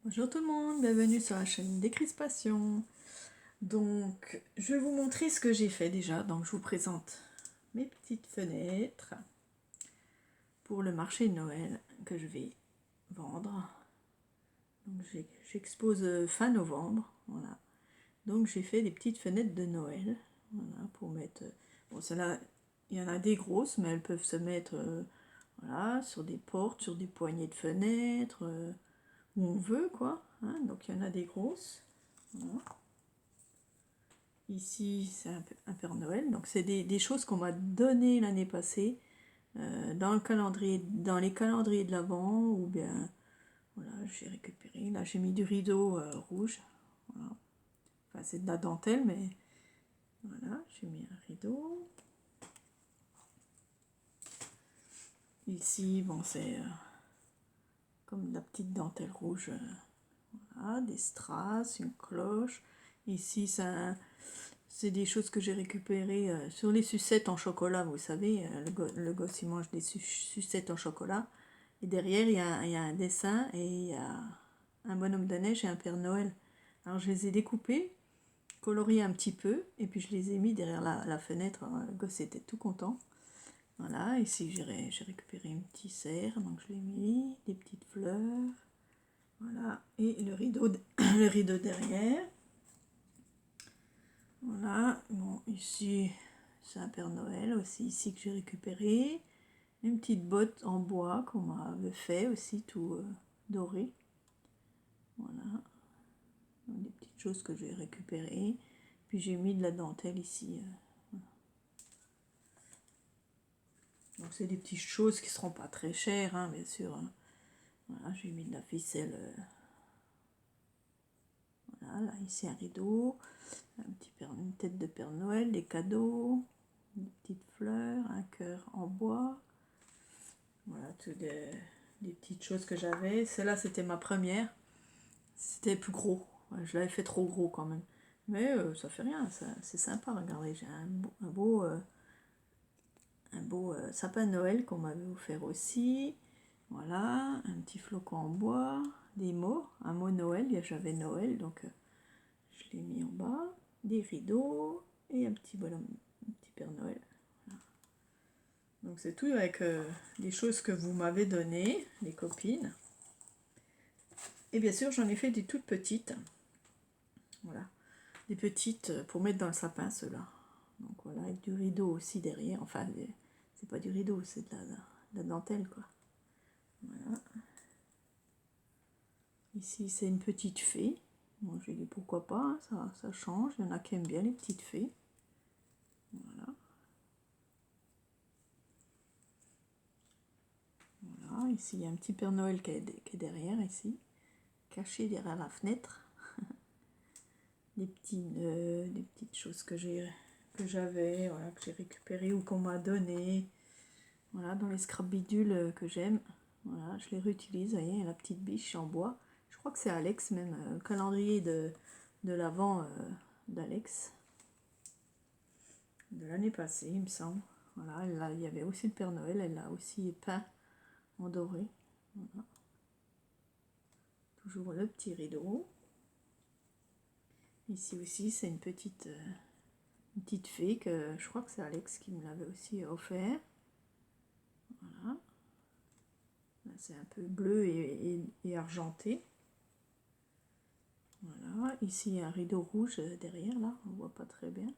Bonjour tout le monde, bienvenue sur la chaîne Décrispation. Donc, je vais vous montrer ce que j'ai fait déjà. Donc, je vous présente mes petites fenêtres pour le marché de Noël que je vais vendre. Donc, j'expose fin novembre. Voilà. Donc, j'ai fait des petites fenêtres de Noël. Voilà, pour mettre. Bon, celles-là, il y en a des grosses, mais elles peuvent se mettre voilà, sur des portes, sur des poignées de fenêtres. Où on veut quoi, hein. Donc il y en a des grosses, voilà. Ici c'est un Père Noël, donc c'est des choses qu'on m'a donné l'année passée dans le calendrier, dans les calendriers de l'Avent, ou bien voilà, j'ai récupéré, là j'ai mis du rideau rouge, voilà. Enfin c'est de la dentelle, mais voilà, j'ai mis un rideau. Ici bon c'est comme de la petite dentelle rouge, voilà, des strass, une cloche. Ici c'est des choses que j'ai récupérées sur les sucettes en chocolat, vous savez, le gosse il mange des sucettes en chocolat. Et derrière il y a un dessin et il y a un bonhomme de neige et un Père Noël. Alors je les ai découpés, coloriés un petit peu, et puis je les ai mis derrière la fenêtre. Alors, le gosse était tout content. Voilà, ici j'ai récupéré un petit cerf, donc je l'ai mis, des petites fleurs. Voilà, et le rideau, le rideau derrière. Voilà, bon, ici, c'est un Père Noël aussi, ici que j'ai récupéré. Une petite botte en bois qu'on m'avait fait aussi, tout doré. Voilà, donc, des petites choses que j'ai récupérées. Puis j'ai mis de la dentelle ici. Voilà. Donc c'est des petites choses qui ne seront pas très chères, hein, bien sûr. Hein. Voilà, j'ai mis de la ficelle. Voilà, là, ici un rideau, une tête de Père Noël, des cadeaux, des petites fleurs, un cœur en bois. Voilà, toutes des petites choses que j'avais. Celle-là, c'était ma première. C'était plus gros. Ouais, je l'avais fait trop gros quand même. Mais ça fait rien, c'est sympa. Regardez, j'ai un beau sapin de Noël qu'on m'avait offert aussi. Voilà, un petit flocon en bois, des mots, un mot Noël. J'avais Noël, donc je l'ai mis en bas. Des rideaux et un petit bonhomme, un petit Père Noël. Voilà. Donc c'est tout avec des choses que vous m'avez données, les copines. Et bien sûr, j'en ai fait des toutes petites. Voilà. Des petites pour mettre dans le sapin, ceux-là. Donc voilà, avec du rideau aussi derrière. Enfin, c'est pas du rideau, c'est de la dentelle, quoi. Voilà. Ici, c'est une petite fée. Bon, j'ai dit pourquoi pas, hein, ça change. Il y en a qui aiment bien les petites fées. Voilà. Voilà, ici, il y a un petit Père Noël qui est derrière, ici. Caché derrière la fenêtre. Des petites choses que j'avais, voilà, que j'ai récupérées ou qu'on m'a donné. Voilà, dans les scrap bidules que j'aime. Voilà, je les réutilise, vous voyez, la petite biche en bois. Je crois que c'est Alex même, le calendrier de l'Avent d'Alex. De l'année passée, il me semble. Voilà, là, il y avait aussi le Père Noël, elle l'a aussi peint en doré. Voilà. Toujours le petit rideau. Ici aussi, c'est une petite fée que je crois que c'est Alex qui me l'avait aussi offert. Voilà. Là, c'est un peu bleu et argenté. Voilà. Ici, il y a un rideau rouge derrière, là. On voit pas très bien.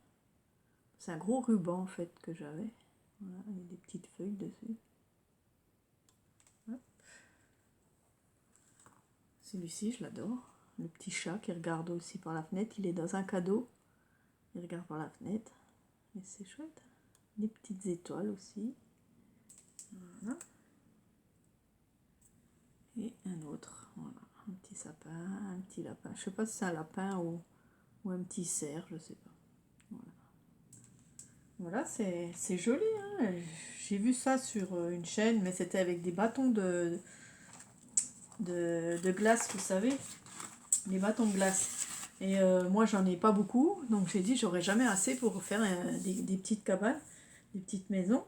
C'est un gros ruban, en fait, que j'avais. Voilà, avec des petites feuilles dessus. Celui-ci, je l'adore. Le petit chat qui regarde aussi par la fenêtre. Il est dans un cadeau. Il regarde par la fenêtre. Et c'est chouette. Des petites étoiles aussi. Voilà. Et un autre. Voilà. Un petit sapin, un petit lapin. Je sais pas si c'est un lapin ou un petit cerf, je sais pas. Voilà. Voilà, c'est joli. Hein. J'ai vu ça sur une chaîne, mais c'était avec des bâtons de glace, vous savez. Les bâtons de glace. Et moi, j'en ai pas beaucoup. Donc, j'ai dit, j'aurais jamais assez pour faire des petites cabanes, des petites maisons.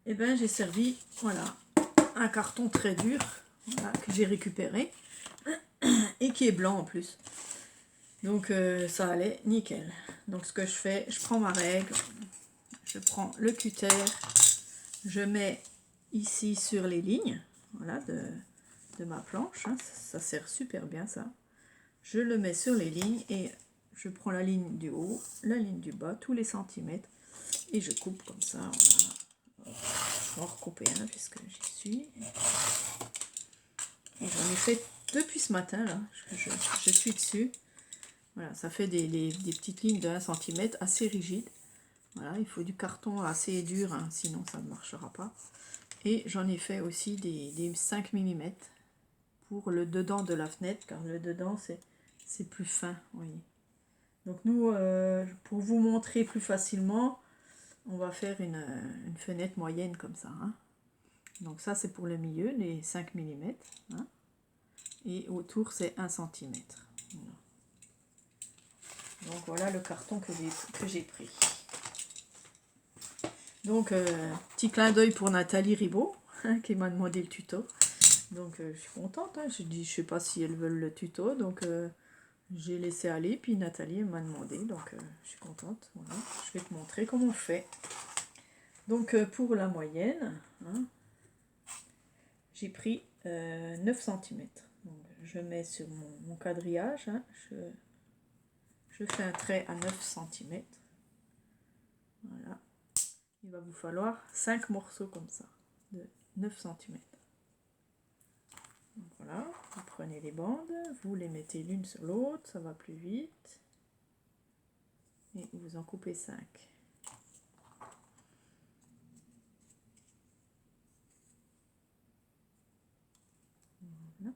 Et ben j'ai servi, voilà, un carton très dur, voilà, que j'ai récupéré. et qui est blanc en plus. Donc ça allait nickel. Donc ce que je fais, je prends ma règle, je prends le cutter, je mets ici sur les lignes, voilà, de ma planche, hein, ça sert super bien ça. Je le mets sur les lignes et je prends la ligne du haut, la ligne du bas, tous les centimètres, et je coupe comme ça. Voilà. Je vais en recouper un puisque j'y suis. Et j'en ai fait depuis ce matin, là, je suis dessus. Voilà, ça fait des petites lignes de 1 cm assez rigides. Voilà, il faut du carton assez dur, hein, sinon ça ne marchera pas. Et j'en ai fait aussi des 5 mm pour le dedans de la fenêtre, car le dedans c'est plus fin, vous voyez. Donc nous, pour vous montrer plus facilement, on va faire une fenêtre moyenne comme ça. Hein. Donc ça c'est pour le milieu, les 5 mm. Hein. Et autour c'est 1 cm. Voilà. Donc voilà le carton que j'ai pris. Donc petit clin d'œil pour Nathalie Ribaud, hein, qui m'a demandé le tuto. Donc je suis contente, hein. Je dis je sais pas si elles veulent le tuto, donc j'ai laissé aller, puis Nathalie m'a demandé, donc je suis contente. Voilà. Je vais te montrer comment on fait. Donc pour la moyenne, hein, j'ai pris 9 cm. Donc, je mets sur mon quadrillage, hein, je fais un trait à 9 cm. Voilà. Il va vous falloir 5 morceaux comme ça, de 9 cm. Donc voilà, vous prenez les bandes, vous les mettez l'une sur l'autre, ça va plus vite. Et vous en coupez 5. Voilà.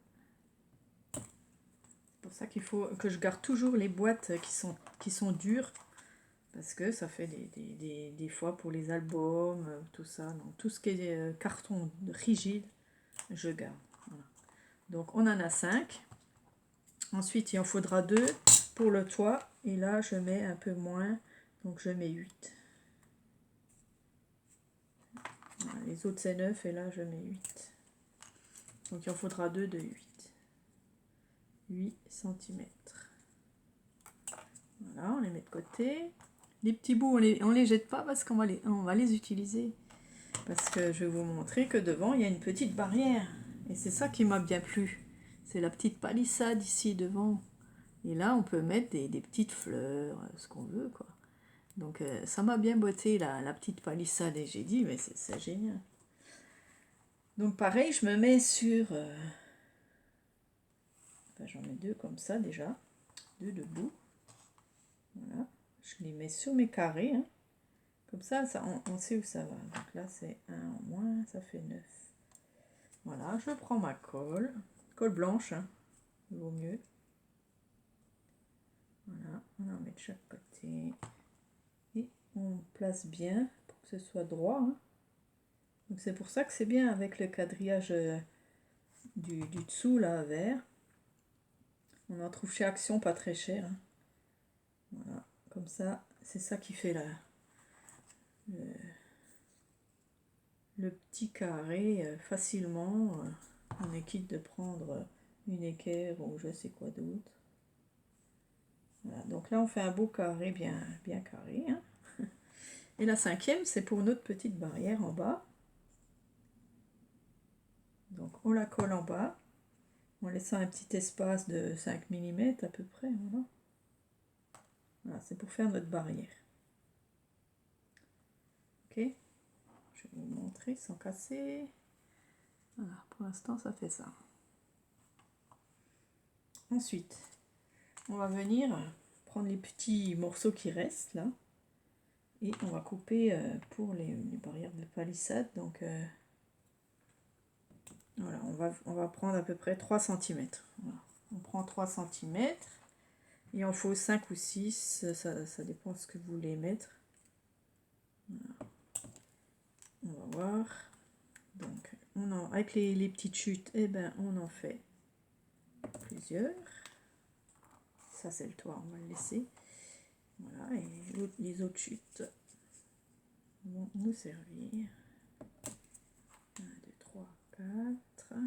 C'est pour ça qu'il faut que je garde toujours les boîtes qui sont dures. Parce que ça fait des fois pour les albums, tout ça. Donc, tout ce qui est carton rigide, je garde. Voilà. Donc on en a 5. Ensuite, il en faudra 2 pour le toit. Et là, je mets un peu moins. Donc je mets 8. Voilà, les autres, c'est 9. Et là, je mets 8. Donc il en faudra 2 de 8. 8 cm. Voilà, on les met de côté. Les petits bouts, on les jette pas parce qu'on va les utiliser. Parce que je vais vous montrer que devant, il y a une petite barrière. Et c'est ça qui m'a bien plu. C'est la petite palissade ici devant. Et là, on peut mettre des petites fleurs, ce qu'on veut, quoi. Donc, ça m'a bien botté, la petite palissade. Et j'ai dit, mais c'est génial. Donc, pareil, je me mets sur... Enfin, j'en mets 2 comme ça, déjà. 2 debout. Voilà. Je les mets sur mes carrés, hein. Comme ça, on sait où ça va. Donc là, c'est 1 en moins, ça fait 9. Voilà, je prends ma colle blanche, hein, vaut mieux. Voilà, on en met de chaque côté. Et on place bien pour que ce soit droit. Hein. Donc c'est pour ça que c'est bien avec le quadrillage du dessous, là, vert. On en trouve chez Action, pas très cher. Hein. Voilà, comme ça, c'est ça qui fait le petit carré facilement. On est quitte de prendre une équerre ou je sais quoi d'autre. Voilà, donc là on fait un beau carré bien carré. Hein. Et la 5e, c'est pour notre petite barrière en bas. Donc on la colle en bas, en laissant un petit espace de 5 mm à peu près. Voilà, voilà, c'est pour faire notre barrière. Ok, je vais vous montrer sans casser. Voilà, pour l'instant ça fait ça. Ensuite, on va venir prendre les petits morceaux qui restent là. Et on va couper pour les barrières de palissade. Donc voilà, on va prendre à peu près 3 cm. Voilà. On prend 3 cm. Il en faut 5 ou 6, ça dépend de ce que vous voulez mettre. Voilà. On va voir. Donc, avec les petites chutes, eh ben, on en fait plusieurs. Ça, c'est le toit, on va le laisser. Voilà, et les autres chutes vont nous servir. 1, 2, 3, 4.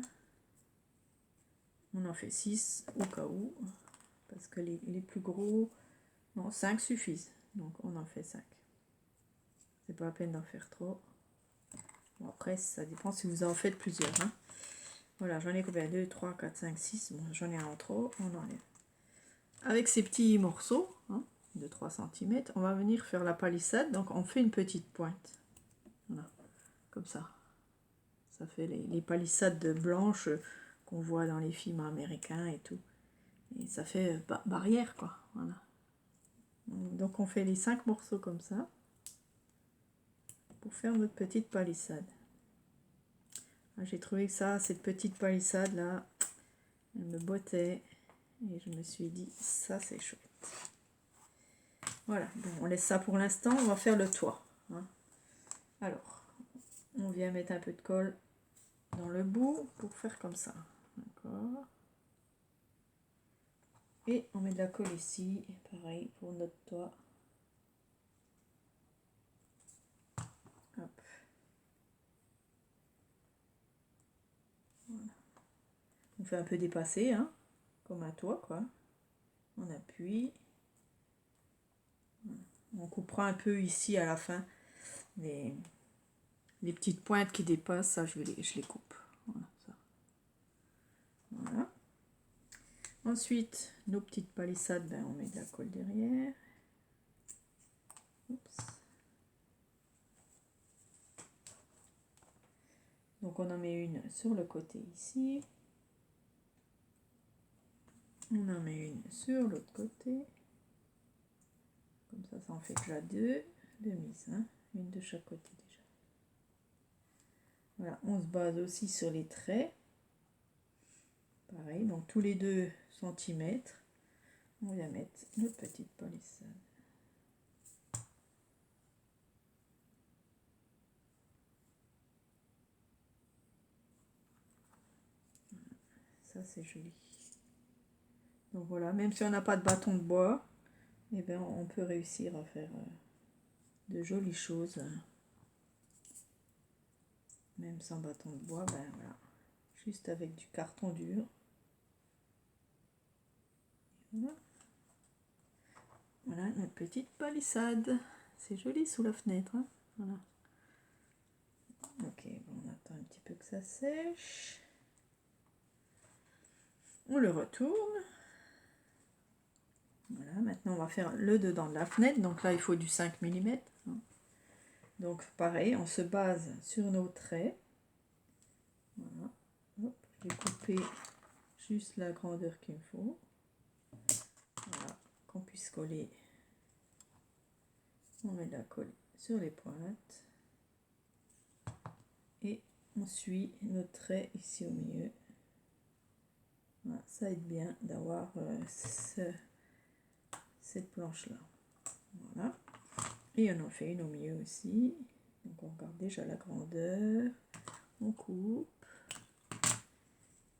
On en fait 6 au cas où, parce que les plus gros, non, 5 suffisent. Donc on en fait 5. C'est pas la peine d'en faire trop. Bon, après, ça dépend si vous en faites plusieurs. Hein. Voilà, j'en ai combien? 2, 3, 4, 5, 6. Bon, j'en ai un en trop, on enlève. Avec ces petits morceaux, hein, de 3 cm, on va venir faire la palissade. Donc on fait une petite pointe. Voilà, comme ça. Ça fait les palissades blanches qu'on voit dans les films américains et tout. Et ça fait barrière, quoi. Voilà. Donc on fait les 5 morceaux comme ça pour faire notre petite palissade. J'ai trouvé que ça, cette petite palissade là, elle me bottait et je me suis dit ça c'est chouette. Voilà, bon, on laisse ça pour l'instant, on va faire le toit. Hein. Alors, on vient mettre un peu de colle dans le bout pour faire comme ça. D'accord. Et on met de la colle ici, pareil pour notre toit. Hop. Voilà. On fait un peu dépasser, hein, comme un toit, quoi. On appuie. Voilà. On coupera un peu ici à la fin les petites pointes qui dépassent, ça je les coupe. Voilà, ça. Voilà. Ensuite, nos petites palissades, ben, on met de la colle derrière. Oups. Donc on en met une sur le côté ici. On en met une sur l'autre côté. Comme ça en fait déjà deux de mise. Hein. Une de chaque côté déjà. Voilà, on se base aussi sur les traits. Pareil, donc tous les 2 cm, on va mettre notre petite palissade. Ça c'est joli. Donc voilà, même si on n'a pas de bâton de bois, eh bien, on peut réussir à faire de jolies choses. Même sans bâton de bois, ben voilà. Juste avec du carton dur. Voilà. Voilà notre petite palissade. C'est joli sous la fenêtre. Hein, voilà. Ok, bon, on attend un petit peu que ça sèche. On le retourne. Voilà, maintenant on va faire le dedans de la fenêtre. Donc là, il faut du 5 mm. Hein. Donc pareil, on se base sur nos traits. Voilà. Hop, j'ai coupé juste la grandeur qu'il me faut. Voilà, qu'on puisse coller. On met de la colle sur les pointes. Et on suit notre trait ici au milieu. Voilà, ça aide bien d'avoir cette planche là. Voilà. Et on en fait une au milieu aussi. Donc on regarde déjà la grandeur. On coupe.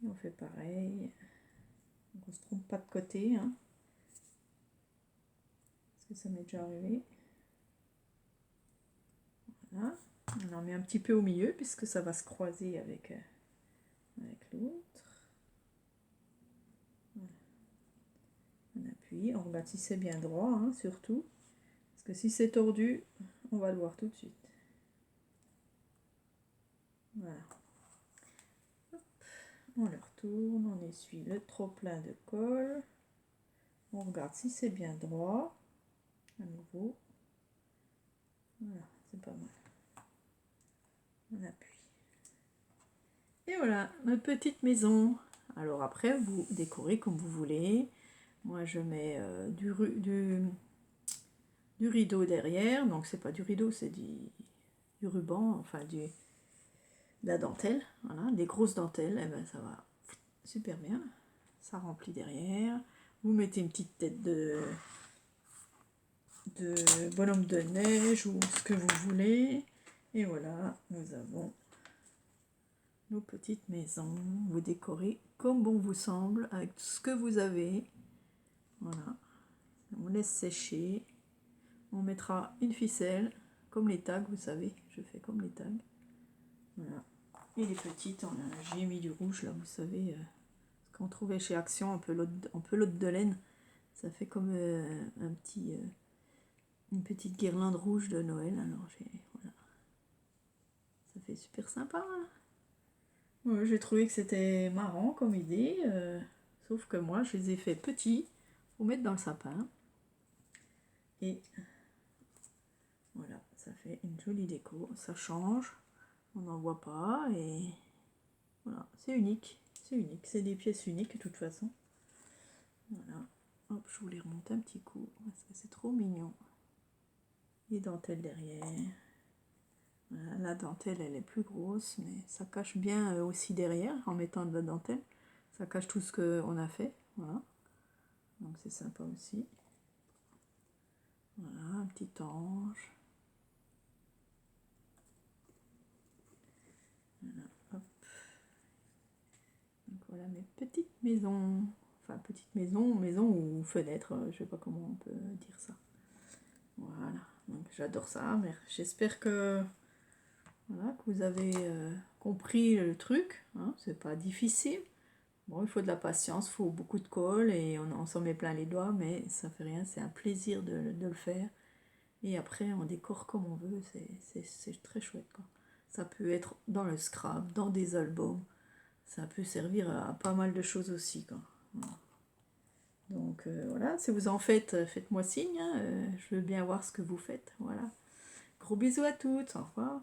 Et on fait pareil. Donc on ne se trompe pas de côté. Hein, parce que ça m'est déjà arrivé. Voilà. On en met un petit peu au milieu puisque ça va se croiser avec l'autre. Voilà. On appuie, on regarde si c'est bien droit, hein, surtout. Parce que si c'est tordu, on va le voir tout de suite. Voilà. Hop. On le retourne, on essuie le trop plein de colle. On regarde si c'est bien droit. À nouveau. Voilà, c'est pas mal. On appuie. Et voilà, notre petite maison. Alors après, vous décorez comme vous voulez. Moi, je mets du rideau derrière. Donc, c'est pas du rideau, c'est du ruban, enfin de la dentelle. Voilà, des grosses dentelles. Et ben, ça va super bien. Ça remplit derrière. Vous mettez une petite tête de bonhomme de neige ou ce que vous voulez. Et voilà, nous avons nos petites maisons. Vous décorez comme bon vous semble avec ce que vous avez. Voilà, on laisse sécher. On mettra une ficelle comme les tags, vous savez, je fais comme les tags. Voilà. Et les petites, j'ai mis du rouge là, vous savez, parce qu'on trouvait chez Action, en pelote de laine. Ça fait comme une petite guirlande rouge de Noël. Alors voilà. Ça fait super sympa. Hein. Ouais, j'ai trouvé que c'était marrant comme idée. Sauf que moi, je les ai fait petits pour mettre dans le sapin. Et voilà, ça fait une jolie déco. Ça change. On n'en voit pas. Et voilà, c'est unique. C'est unique. C'est des pièces uniques de toute façon. Voilà. Hop, je vous les remonte un petit coup. Parce que c'est trop mignon. Les dentelles derrière. Voilà, la dentelle, elle est plus grosse. Mais ça cache bien aussi derrière en mettant de la dentelle. Ça cache tout ce qu'on a fait. Voilà. Donc c'est sympa aussi. Voilà, un petit ange. Voilà, hop. Donc voilà mes petites maisons. Enfin, petite maison ou fenêtre, je sais pas comment on peut dire ça. Voilà, donc j'adore ça. Mais j'espère que, voilà, que vous avez compris le truc. Hein, c'est pas difficile. Bon, il faut de la patience, il faut beaucoup de colle et on s'en met plein les doigts, mais ça fait rien, c'est un plaisir de le faire. Et après, on décore comme on veut, c'est très chouette, quoi. Ça peut être dans le scrap, dans des albums, ça peut servir à pas mal de choses aussi, quoi. Voilà. Donc voilà, si vous en faites, faites-moi signe, hein, je veux bien voir ce que vous faites. Voilà. Gros bisous à toutes, au revoir.